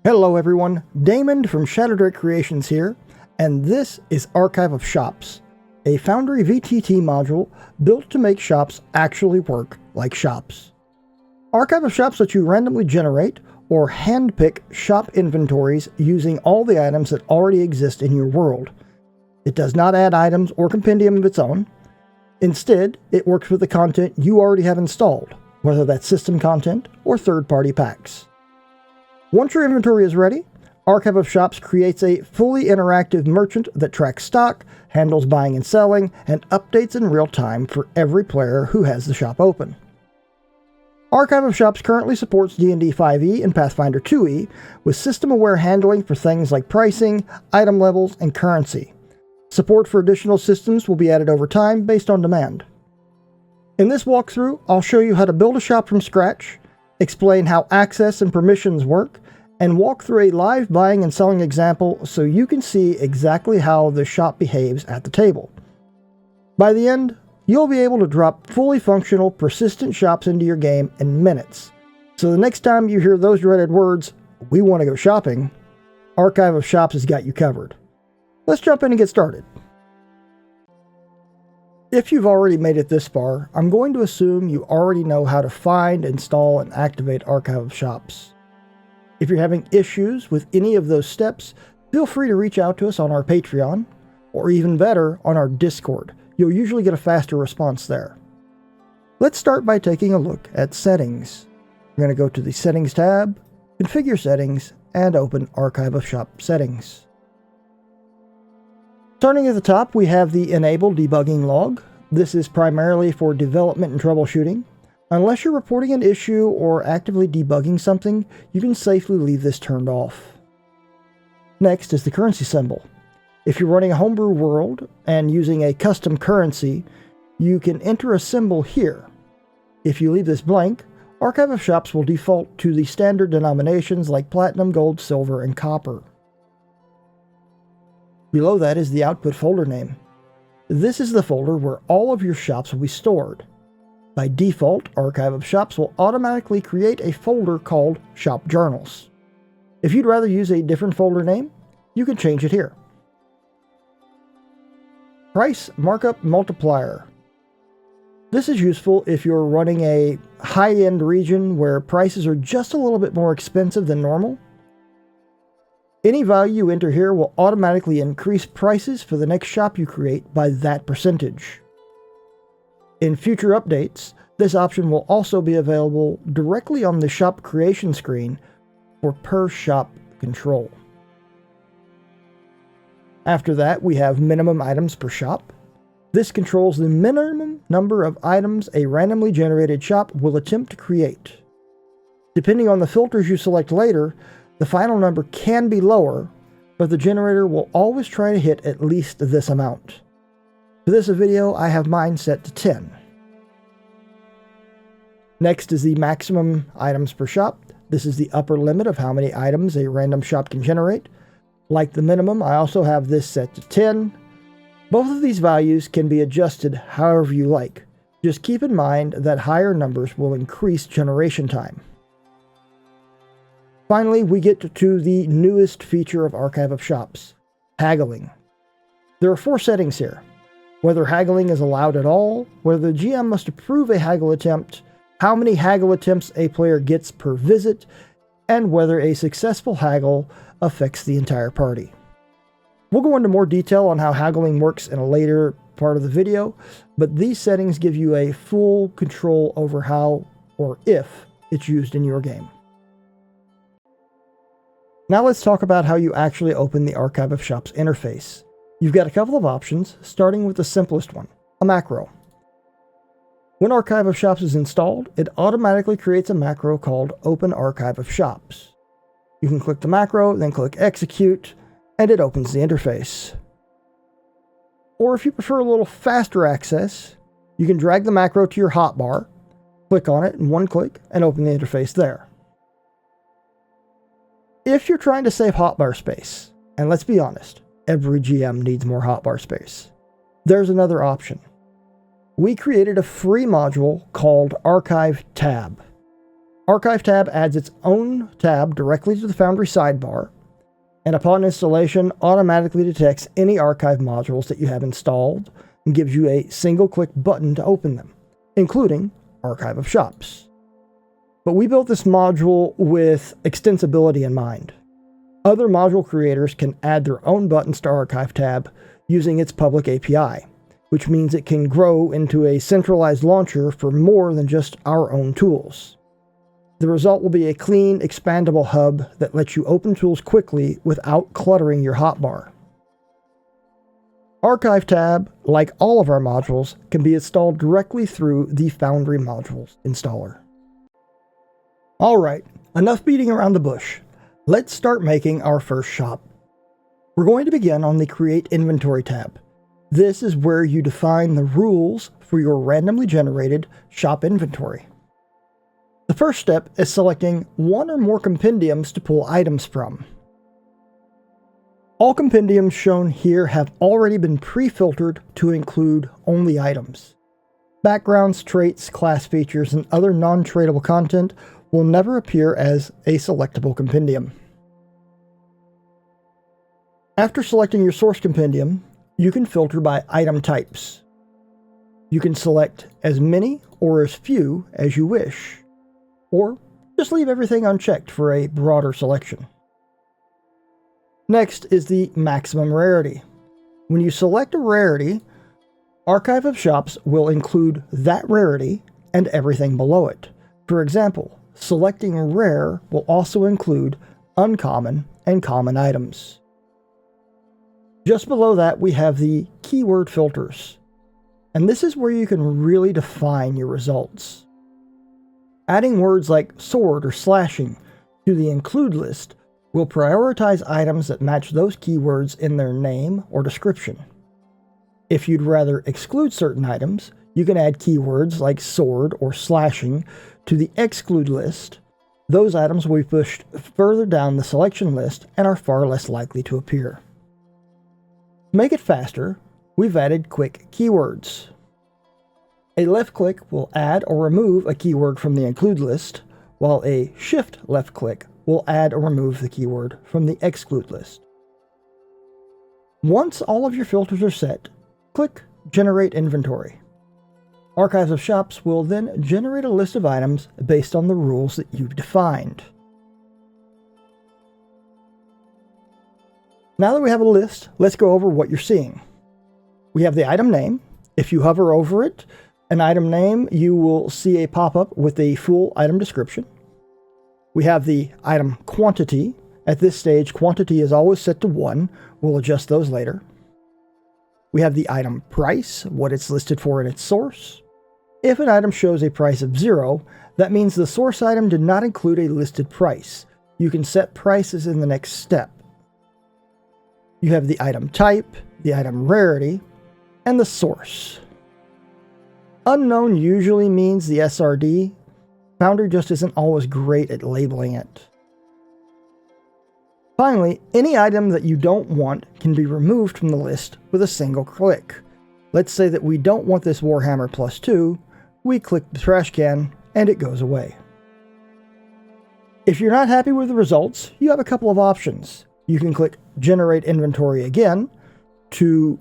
Hello everyone, Damon from Shadowdrake Creations here, and this is Archive of Shops, a Foundry VTT module built to make shops actually work like shops. Archive of Shops lets you randomly generate or handpick shop inventories using all the items that already exist in your world. It does not add items or compendium of its own. Instead, it works with the content you already have installed, whether that's system content or third-party packs. Once your inventory is ready, Archive of Shops creates a fully interactive merchant that tracks stock, handles buying and selling, and updates in real time for every player who has the shop open. Archive of Shops currently supports D&D 5e and Pathfinder 2e, with system-aware handling for things like pricing, item levels, and currency. Support for additional systems will be added over time based on demand. In this walkthrough, I'll show you how to build a shop from scratch, explain how access and permissions work, and walk through a live buying and selling example so you can see exactly how the shop behaves at the table. By the end, you'll be able to drop fully functional, persistent shops into your game in minutes. So the next time you hear those dreaded words, "We want to go shopping," Archive of Shops has got you covered. Let's jump in and get started. If you've already made it this far, I'm going to assume you already know how to find, install, and activate Archive of Shops. If you're having issues with any of those steps, feel free to reach out to us on our Patreon, or even better, on our Discord. You'll usually get a faster response there. Let's start by taking a look at Settings. We're going to go to the Settings tab, Configure Settings, and open Archive of Shop Settings. Starting at the top, we have the Enable Debugging log. This is primarily for development and troubleshooting. Unless you're reporting an issue or actively debugging something, you can safely leave this turned off. Next is the currency symbol. If you're running a homebrew world and using a custom currency, you can enter a symbol here. If you leave this blank, Archive of Shops will default to the standard denominations like platinum, gold, silver, and copper. Below that is the output folder name. This is the folder where all of your shops will be stored. By default, Archive of Shops will automatically create a folder called Shop Journals. If you'd rather use a different folder name, you can change it here. Price Markup Multiplier. This is useful if you're running a high-end region where prices are just a little bit more expensive than normal. Any value you enter here will automatically increase prices for the next shop you create by that percentage. In future updates, this option will also be available directly on the shop creation screen for per shop control. After that, we have minimum items per shop. This controls the minimum number of items a randomly generated shop will attempt to create. Depending on the filters you select later, the final number can be lower, but the generator will always try to hit at least this amount. For this video, I have mine set to 10. Next is the maximum items per shop. This is the upper limit of how many items a random shop can generate. Like the minimum, I also have this set to 10. Both of these values can be adjusted however you like. Just keep in mind that higher numbers will increase generation time. Finally, we get to the newest feature of Archive of Shops, haggling. There are 4 settings here: whether haggling is allowed at all, whether the GM must approve a haggle attempt, how many haggle attempts a player gets per visit, and whether a successful haggle affects the entire party. We'll go into more detail on how haggling works in a later part of the video, but these settings give you a full control over how or if it's used in your game. Now let's talk about how you actually open the Archive of Shops interface. You've got a couple of options, starting with the simplest one, a macro. When Archive of Shops is installed, it automatically creates a macro called Open Archive of Shops. You can click the macro, then click Execute, and it opens the interface. Or if you prefer a little faster access, you can drag the macro to your hotbar, click on it in one click, and open the interface there. If you're trying to save hotbar space, and let's be honest, every GM needs more hotbar space, there's another option. We created a free module called Archive Tab. Archive tab adds its own tab directly to the Foundry sidebar, and upon installation automatically detects any archive modules that you have installed and gives you a single-click button to open them, including Archive of Shops. But we built this module with extensibility in mind. Other module creators can add their own buttons to Archive tab using its public API, which means it can grow into a centralized launcher for more than just our own tools. The result will be a clean, expandable hub that lets you open tools quickly without cluttering your hotbar. Archive tab, like all of our modules, can be installed directly through the Foundry Modules installer. Alright, enough beating around the bush. Let's start making our first shop. We're going to begin on the Create Inventory tab. This is where you define the rules for your randomly generated shop inventory. The first step is selecting one or more compendiums to pull items from. All compendiums shown here have already been pre-filtered to include only items. Backgrounds, traits, class features, and other non-tradable content will never appear as a selectable compendium. After selecting your source compendium, you can filter by item types. You can select as many or as few as you wish, or just leave everything unchecked for a broader selection. Next is the maximum rarity. When you select a rarity, Archive of Shops will include that rarity and everything below it. For example, selecting rare will also include uncommon and common items. Just below that, we have the keyword filters, and this is where you can really define your results. Adding words like sword or slashing to the include list will prioritize items that match those keywords in their name or description. If you'd rather exclude certain items, you can add keywords like sword or slashing to the exclude list. Those items will be pushed further down the selection list and are far less likely to appear. To make it faster, we've added quick keywords. A left click will add or remove a keyword from the include list, while a shift left click will add or remove the keyword from the exclude list. Once all of your filters are set, click Generate Inventory. Archives of Shops will then generate a list of items based on the rules that you've defined. Now that we have a list, let's go over what you're seeing. We have the item name. If you hover over it, an item name, you will see a pop-up with a full item description. We have the item quantity. At this stage, quantity is always set to 1. We'll adjust those later. We have the item price, what it's listed for in its source. If an item shows a price of 0, that means the source item did not include a listed price. You can set prices in the next step. You have the item type, the item rarity, and the source. Unknown usually means the SRD. Foundry just isn't always great at labeling it. Finally, any item that you don't want can be removed from the list with a single click. Let's say that we don't want this Warhammer +2, we click the trash can and it goes away. If you're not happy with the results, you have a couple of options. You can click Generate Inventory again to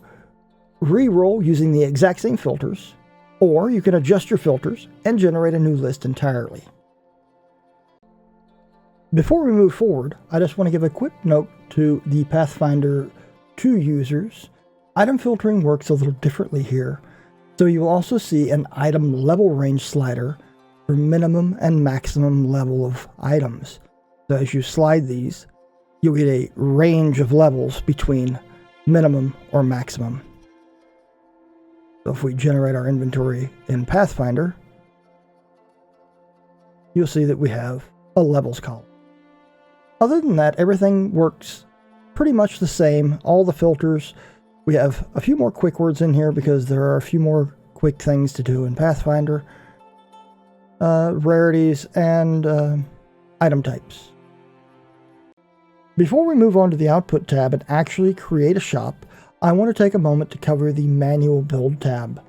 re-roll using the exact same filters, or you can adjust your filters and generate a new list entirely. Before we move forward, I just want to give a quick note to the Pathfinder 2 users. Item filtering works a little differently here, so you will also see an item level range slider for minimum and maximum level of items. So as you slide these, you'll get a range of levels between minimum or maximum. So if we generate our inventory in Pathfinder, you'll see that we have a levels column. Other than that, everything works pretty much the same. All the filters, we have a few more quick words in here because there are a few more quick things to do in Pathfinder. Rarities and item types. Before we move on to the Output tab and actually create a shop, I want to take a moment to cover the Manual Build tab.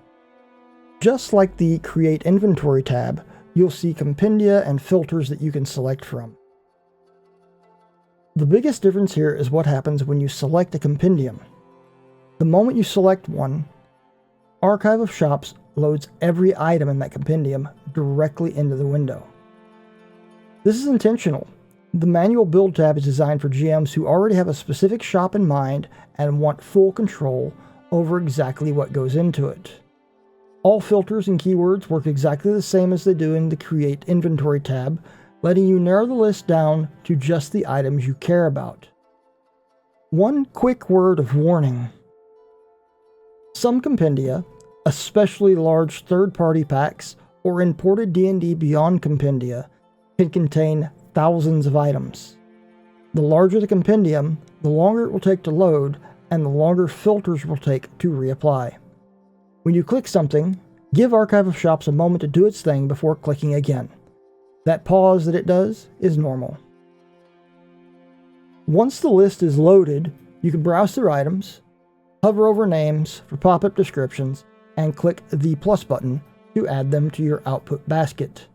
Just like the Create Inventory tab, you'll see compendia and filters that you can select from. The biggest difference here is what happens when you select a compendium. The moment you select one, Archive of Shops loads every item in that compendium directly into the window. This is intentional. The Manual Build tab is designed for GMs who already have a specific shop in mind and want full control over exactly what goes into it. All filters and keywords work exactly the same as they do in the Create Inventory tab, letting you narrow the list down to just the items you care about. One quick word of warning. Some compendia, especially large third-party packs or imported D&D Beyond compendia, can contain thousands of items. The larger the compendium, the longer it will take to load, and the longer filters will take to reapply. When you click something, give Archive of Shops a moment to do its thing before clicking again. That pause that it does is normal. Once the list is loaded, you can browse through items, hover over names for pop-up descriptions, and click the plus button to add them to your output basket.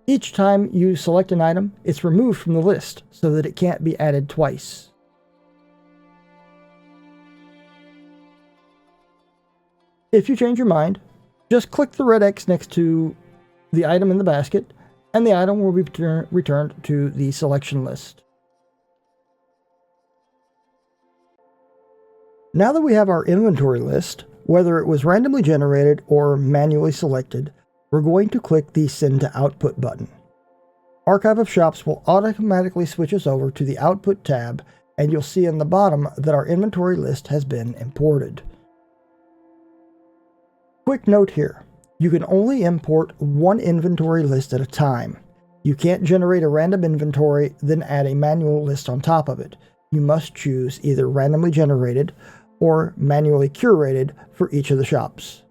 Each time you select an item, it's removed from the list so that it can't be added twice. If you change your mind, just click the red X next to the item in the basket, and the item will be returned to the selection list. Now that we have our inventory list, whether it was randomly generated or manually selected, we're going to click the Send to Output button. Archive of Shops will automatically switch us over to the Output tab, and you'll see in the bottom that our inventory list has been imported. Quick note here, you can only import one inventory list at a time. You can't generate a random inventory, then add a manual list on top of it. You must choose either randomly generated or manually curated for each of the shops.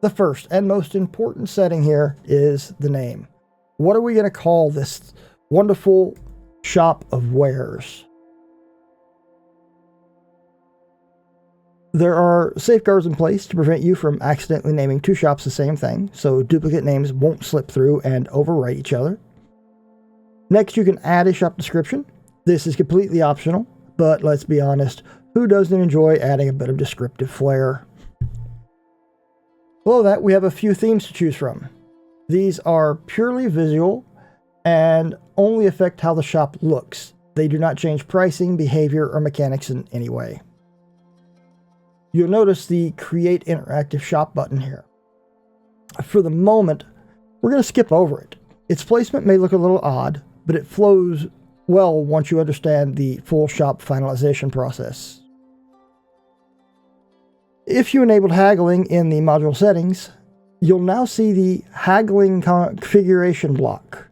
The first and most important setting here is the name. What are we going to call this wonderful shop of wares? There are safeguards in place to prevent you from accidentally naming two shops the same thing, so duplicate names won't slip through and overwrite each other. Next, you can add a shop description. This is completely optional, but let's be honest, who doesn't enjoy adding a bit of descriptive flair? Below that, we have a few themes to choose from. These are purely visual and only affect how the shop looks. They do not change pricing, behavior, or mechanics in any way. You'll notice the Create Interactive Shop button here. For the moment, we're going to skip over it. Its placement may look a little odd, but it flows well once you understand the full shop finalization process. If you enabled haggling in the module settings, you'll now see the haggling configuration block.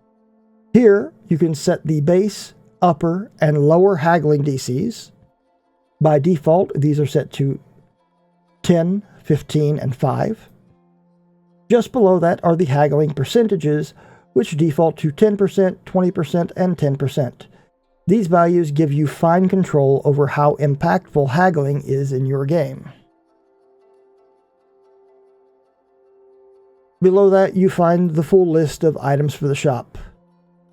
Here, you can set the base, upper, and lower haggling DCs. By default, these are set to 10, 15, and 5. Just below that are the haggling percentages, which default to 10%, 20%, and 10%. These values give you fine control over how impactful haggling is in your game. Below that, you find the full list of items for the shop.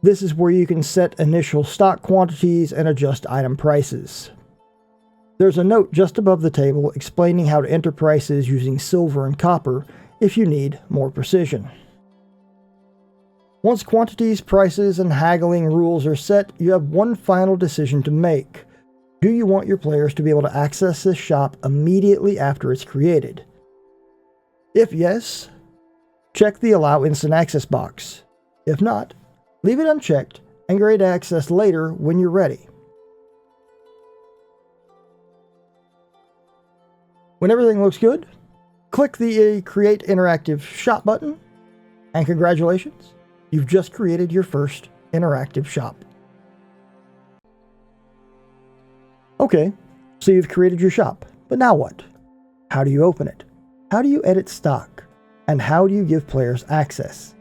This is where you can set initial stock quantities and adjust item prices. There's a note just above the table explaining how to enter prices using silver and copper if you need more precision. Once quantities, prices, and haggling rules are set, you have one final decision to make. Do you want your players to be able to access this shop immediately after it's created? If yes, check the Allow Instant Access box. If not, leave it unchecked and grant access later when you're ready. When everything looks good, click the Create Interactive Shop button, and congratulations, you've just created your first interactive shop. Okay, so you've created your shop, but now what? How do you open it? How do you edit stock? And how do you give players access?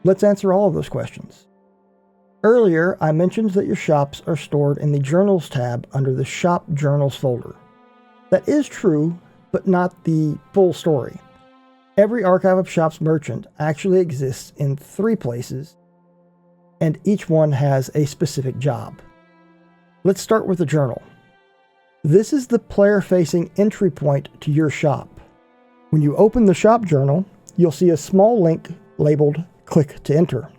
Let's answer all of those questions. Earlier, I mentioned that your shops are stored in the Journals tab under the Shop Journals folder. That is true, but not the full story. Every Archive of Shops merchant actually exists in 3 places, and each one has a specific job. Let's start with the journal. This is the player-facing entry point to your shop. When you open the shop journal, you'll see a small link labeled Click to Enter.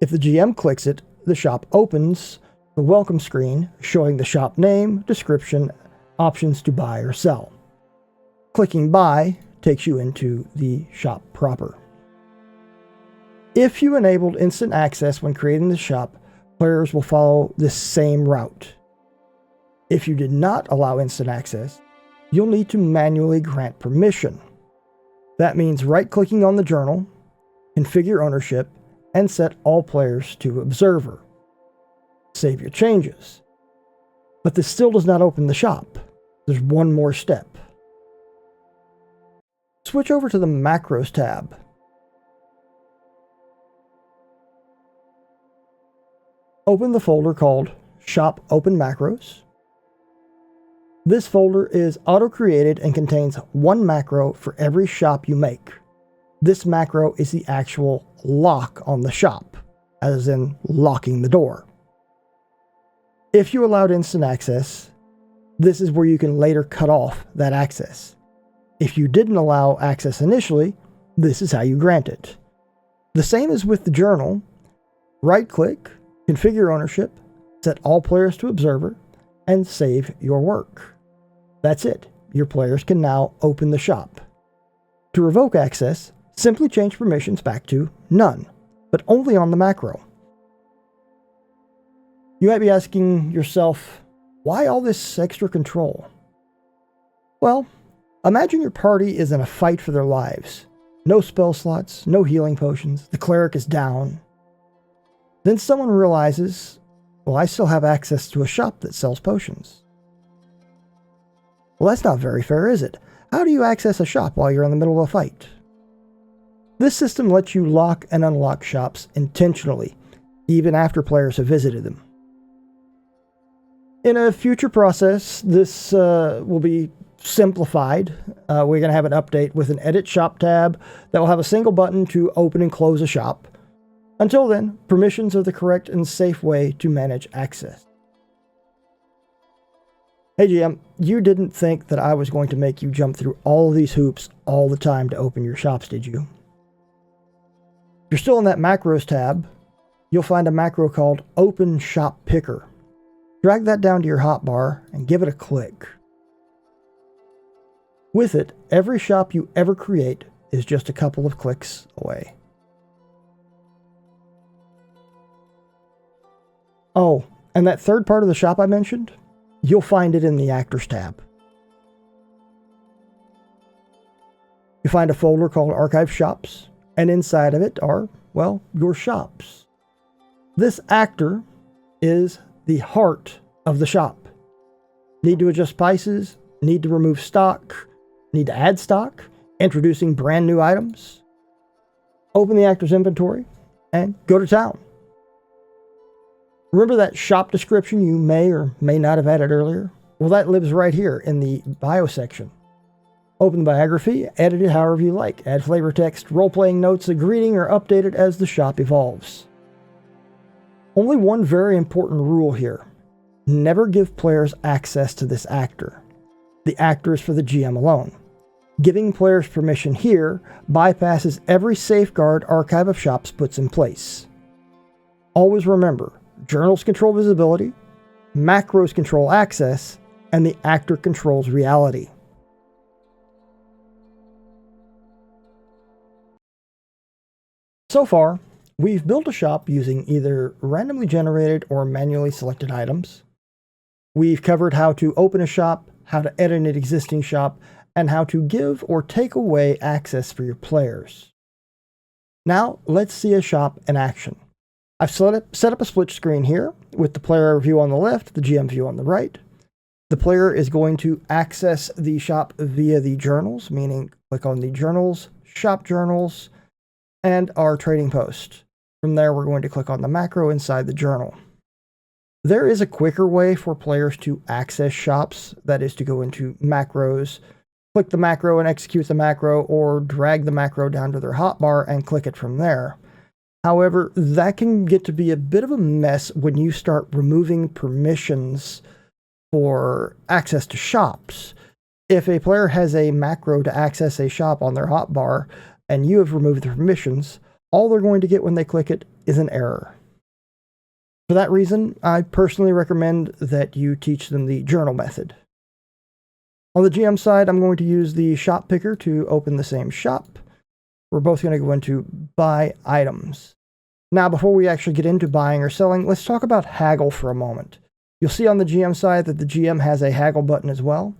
If the GM clicks it, the shop opens the welcome screen showing the shop name, description, options to buy or sell. Clicking Buy takes you into the shop proper. If you enabled instant access when creating the shop, players will follow this same route. If you did not allow instant access, you'll need to manually grant permission. That means right-clicking on the journal, configure ownership, and set all players to Observer. Save your changes. But this still does not open the shop. There's one more step. Switch over to the Macros tab. Open the folder called Shop Open Macros. This folder is auto-created and contains one macro for every shop you make. This macro is the actual lock on the shop, as in locking the door. If you allowed instant access, this is where you can later cut off that access. If you didn't allow access initially, this is how you grant it. The same as with the journal. Right-click, configure ownership, set all players to Observer, and save your work. That's it. Your players can now open the shop. To revoke access, simply change permissions back to None, but only on the macro. You might be asking yourself, why all this extra control? Well, imagine your party is in a fight for their lives. No spell slots, no healing potions, the cleric is down. Then someone realizes, well, I still have access to a shop that sells potions. Well, that's not very fair, is it? How do you access a shop while you're in the middle of a fight? This system lets you lock and unlock shops intentionally, even after players have visited them. In a future process, this will be simplified. We're going to have an update with an Edit Shop tab that will have a single button to open and close a shop. Until then, permissions are the correct and safe way to manage access. Hey GM, you didn't think that I was going to make you jump through all of these hoops all the time to open your shops, did you? If you're still in that Macros tab, you'll find a macro called Open Shop Picker. Drag that down to your hotbar and give it a click. With it, every shop you ever create is just a couple of clicks away. Oh, and that third part of the shop I mentioned? You'll find it in the Actors tab. You find a folder called Archive Shops, and inside of it are, well, your shops. This actor is the heart of the shop. Need to adjust prices, need to remove stock, need to add stock, introducing brand new items. Open the actor's inventory and go to town. Remember that shop description you may or may not have added earlier? Well, that lives right here in the bio section. Open the biography, edit it however you like. Add flavor text, role-playing notes, a greeting, or update it as the shop evolves. Only one very important rule here. Never give players access to this actor. The actor is for the GM alone. Giving players permission here bypasses every safeguard Archive of Shops puts in place. Always remember, journals control visibility, macros control access, and the actor controls reality. So far, we've built a shop using either randomly generated or manually selected items. We've covered how to open a shop, how to edit an existing shop, and how to give or take away access for your players. Now, let's see a shop in action. I've set up a split screen here with the player view on the left, the GM view on the right. The player is going to access the shop via the journals, meaning click on the journals, shop journals, and our trading post. From there, we're going to click on the macro inside the journal. There is a quicker way for players to access shops, that is to go into macros, click the macro and execute the macro, or drag the macro down to their hotbar and click it from there. However, that can get to be a bit of a mess when you start removing permissions for access to shops. If a player has a macro to access a shop on their hotbar and you have removed the permissions, all they're going to get when they click it is an error. For that reason, I personally recommend that you teach them the journal method. On the GM side, I'm going to use the shop picker to open the same shop. We're both going to go into buy items. Now, before we actually get into buying or selling, let's talk about haggle for a moment. You'll see on the GM side that the GM has a haggle button as well.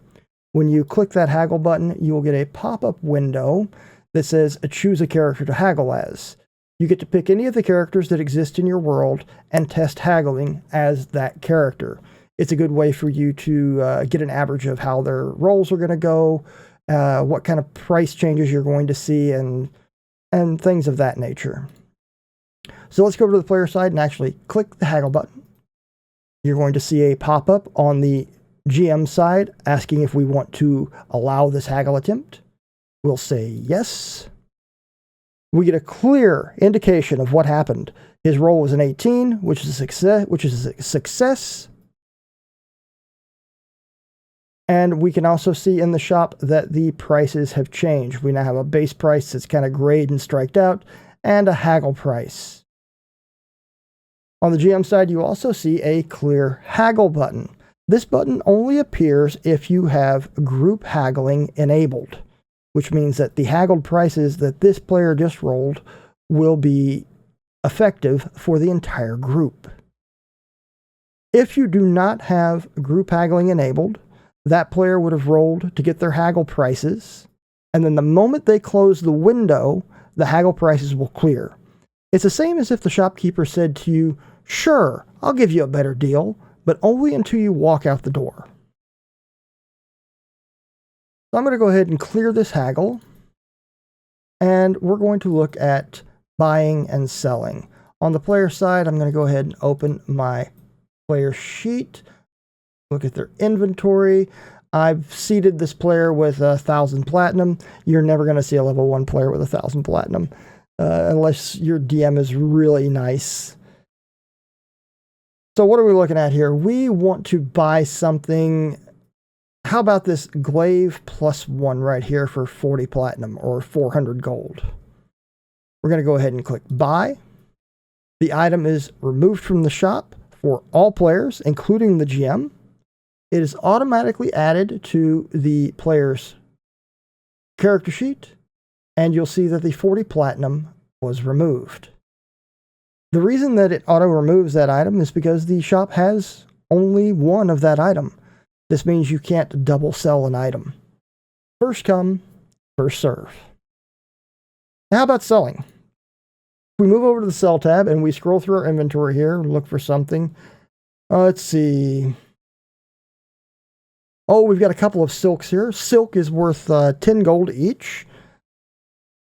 When you click that haggle button, you will get a pop-up window that says choose a character to haggle as. You get to pick any of the characters that exist in your world and test haggling as that character. It's a good way for you to get an average of how their rolls are going to go, what kind of price changes you're going to see, and things of that nature. So let's go over to the player side and actually click the haggle button. You're going to see a pop-up on the GM side asking if we want to allow this haggle attempt. We'll say yes. We get a clear indication of what happened. His roll was an 18, which is a success. And we can also see in the shop that the prices have changed. We now have a base price that's kind of grayed and striked out, and a haggle price. On the GM side, you also see a clear haggle button. This button only appears if you have group haggling enabled, which means that the haggled prices that this player just rolled will be effective for the entire group. If you do not have group haggling enabled, that player would have rolled to get their haggle prices, and then the moment they close the window, the haggle prices will clear. It's the same as if the shopkeeper said to you, "Sure, I'll give you a better deal, but only until you walk out the door." So I'm going to go ahead and clear this haggle, and we're going to look at buying and selling. On the player side, I'm going to go ahead and open my player sheet, look at their inventory. I've seeded this player with 1,000 platinum. You're never going to see a level 1 player with 1,000 platinum, unless your DM is really nice. So what are we looking at here? We want to buy something. How about this glaive +1 right here for 40 platinum or 400 gold? We're going to go ahead and click buy. The item is removed from the shop for all players, including the GM. It is automatically added to the player's character sheet, and you'll see that the 40 platinum was removed. The reason that it auto removes that item is because the shop has only one of that item. This means you can't double sell an item. First come, first serve. Now, how about selling? We move over to the sell tab and we scroll through our inventory here and look for something. Let's see. Oh, we've got a couple of silks here. Silk is worth 10 gold each.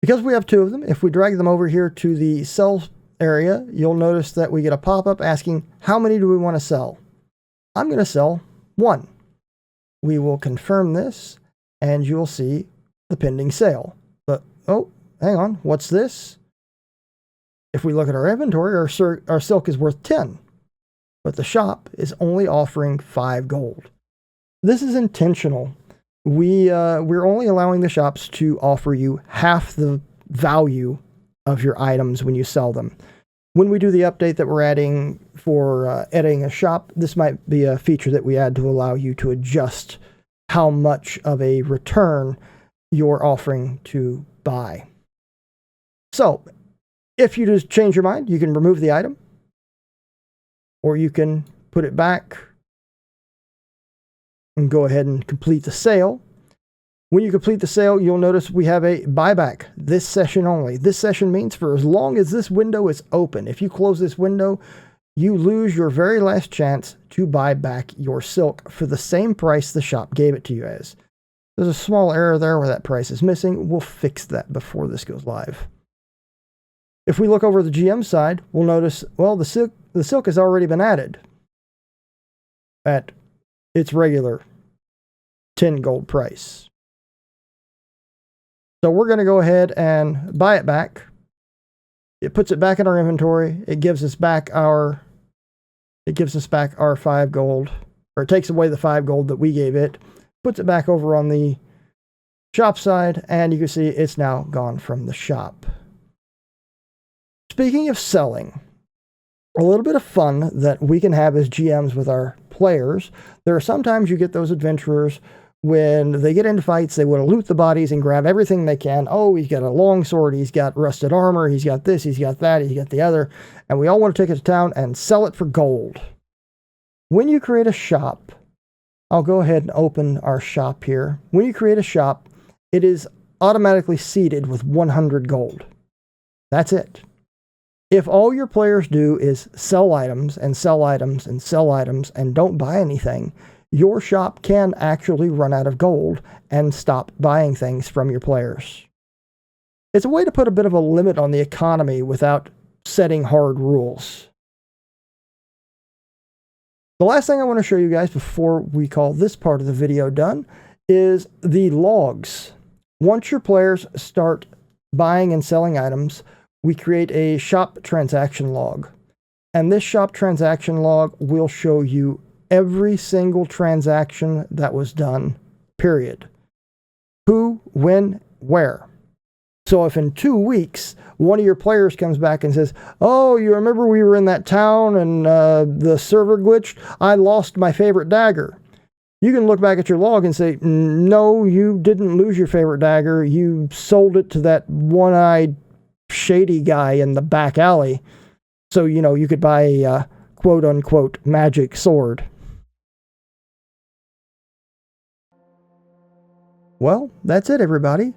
Because we have two of them, if we drag them over here to the sell area, you'll notice that we get a pop-up asking, how many do we want to sell? I'm going to sell 1. We will confirm this, and you'll see the pending sale. But, oh, hang on, what's this? If we look at our inventory, our silk is worth 10, but the shop is only offering 5 gold. This is intentional. We're only allowing the shops to offer you half the value of your items when you sell them. When we do the update that we're adding for editing a shop, this might be a feature that we add to allow you to adjust how much of a return you're offering to buy. So, if you just change your mind, you can remove the item, or you can put it back and go ahead and complete the sale. When you complete the sale, you'll notice we have a buyback this session only. This session means for as long as this window is open. If you close this window, you lose your very last chance to buy back your silk for the same price the shop gave it to you as. There's a small error there where that price is missing. We'll fix that before this goes live. If we look over the GM side, we'll notice, well, the silk has already been added at its regular 10 gold price. So we're going to go ahead and buy it back. It puts it back in our inventory. It gives us back our 5 gold, or it takes away the 5 gold that we gave it, puts it back over on the shop side, and you can see it's now gone from the shop. Speaking of selling, a little bit of fun that we can have as GMs with our players. There are sometimes you get those adventurers when they get into fights, they want to loot the bodies and grab everything they can. Oh, he's got a longsword, he's got rusted armor, he's got this, he's got that, he's got the other, and we all want to take it to town and sell it for gold. When you create a shop, I'll go ahead and open our shop here. When you create a shop, it is automatically seeded with 100 gold. That's it. If all your players do is sell items and sell items and sell items and don't buy anything, your shop can actually run out of gold and stop buying things from your players. It's a way to put a bit of a limit on the economy without setting hard rules. The last thing I want to show you guys before we call this part of the video done is the logs. Once your players start buying and selling items, we create a shop transaction log. And this shop transaction log will show you every single transaction that was done, period. Who, when, where. So if in 2 weeks, one of your players comes back and says, oh, you remember we were in that town and the server glitched? I lost my favorite dagger. You can look back at your log and say, no, you didn't lose your favorite dagger. You sold it to that one-eyed shady guy in the back alley. So, you could buy a quote-unquote magic sword. Well, that's it, everybody.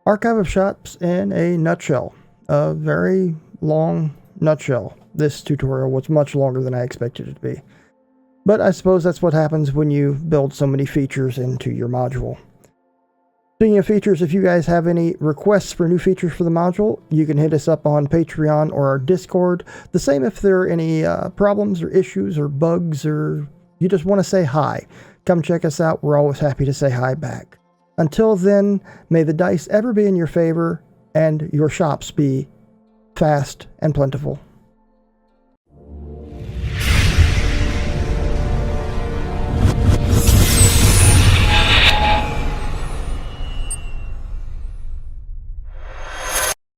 Archive of Shops in a nutshell. A very long nutshell. This tutorial was much longer than I expected it to be. But I suppose that's what happens when you build so many features into your module. Speaking of features, if you guys have any requests for new features for the module, you can hit us up on Patreon or our Discord. The same if there are any problems or issues or bugs, or you just want to say hi. Come check us out. We're always happy to say hi back. Until then, may the dice ever be in your favor and your shops be fast and plentiful.